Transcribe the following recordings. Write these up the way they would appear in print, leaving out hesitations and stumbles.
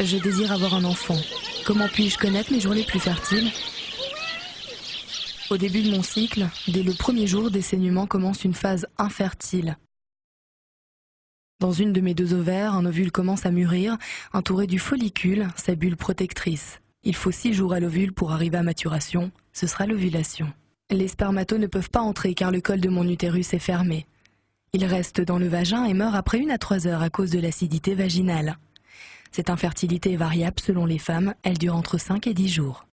Je désire avoir un enfant. Comment puis-je connaître mes jours les plus fertiles? Au début de mon cycle, dès le premier jour des saignements commence une phase infertile. Dans une de mes deux ovaires, un ovule commence à mûrir, entouré du follicule, sa bulle protectrice. Il faut 6 jours à l'ovule pour arriver à maturation, ce sera l'ovulation. Les spermatos ne peuvent pas entrer car le col de mon utérus est fermé. Ils restent dans le vagin et meurent après 1 à 3 heures à cause de l'acidité vaginale. Cette infertilité est variable selon les femmes, elle dure entre 5 et 10 jours.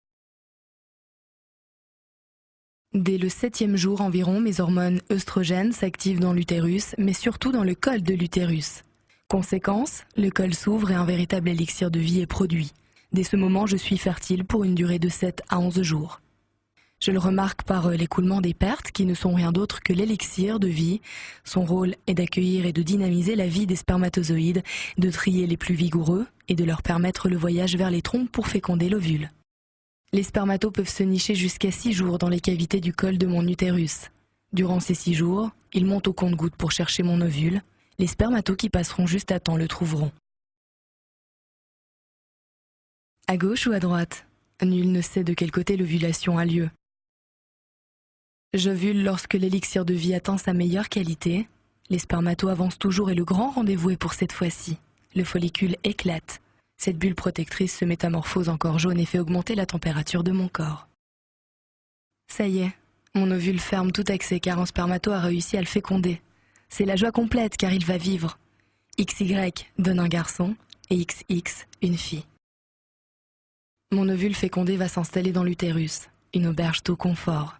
Dès le 7e jour environ, mes hormones œstrogènes s'activent dans l'utérus, mais surtout dans le col de l'utérus. Conséquence, le col s'ouvre et un véritable élixir de vie est produit. Dès ce moment, je suis fertile pour une durée de 7 à 11 jours. Je le remarque par l'écoulement des pertes, qui ne sont rien d'autre que l'élixir de vie. Son rôle est d'accueillir et de dynamiser la vie des spermatozoïdes, de trier les plus vigoureux et de leur permettre le voyage vers les trompes pour féconder l'ovule. Les spermatos peuvent se nicher jusqu'à 6 jours dans les cavités du col de mon utérus. Durant ces 6 jours, ils montent au compte-gouttes pour chercher mon ovule. Les spermatos qui passeront juste à temps le trouveront. À gauche ou à droite? Nul ne sait de quel côté l'ovulation a lieu. J'ovule lorsque l'élixir de vie atteint sa meilleure qualité. Les spermatos avancent toujours et le grand rendez-vous est pour cette fois-ci. Le follicule éclate. Cette bulle protectrice se métamorphose en corps jaune et fait augmenter la température de mon corps. Ça y est, mon ovule ferme tout accès car un spermato a réussi à le féconder. C'est la joie complète car il va vivre. XY donne un garçon et XX une fille. Mon ovule fécondé va s'installer dans l'utérus, une auberge tout confort.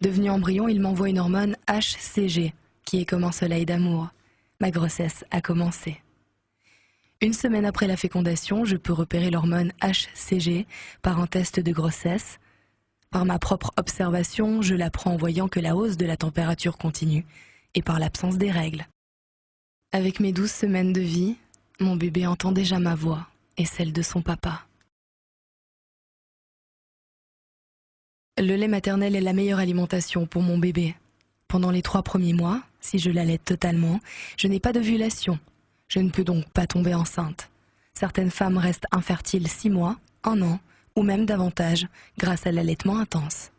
Devenu embryon, il m'envoie une hormone HCG, qui est comme un soleil d'amour. Ma grossesse a commencé. 1 semaine après la fécondation, je peux repérer l'hormone HCG par un test de grossesse. Par ma propre observation, je l'apprends en voyant que la hausse de la température continue et par l'absence des règles. Avec mes 12 semaines de vie, mon bébé entend déjà ma voix et celle de son papa. Le lait maternel est la meilleure alimentation pour mon bébé. Pendant les 3 premiers mois, si je l'allaite totalement, je n'ai pas d'ovulation. Je ne peux donc pas tomber enceinte. Certaines femmes restent infertiles 6 mois, 1 an, ou même davantage, grâce à l'allaitement intense.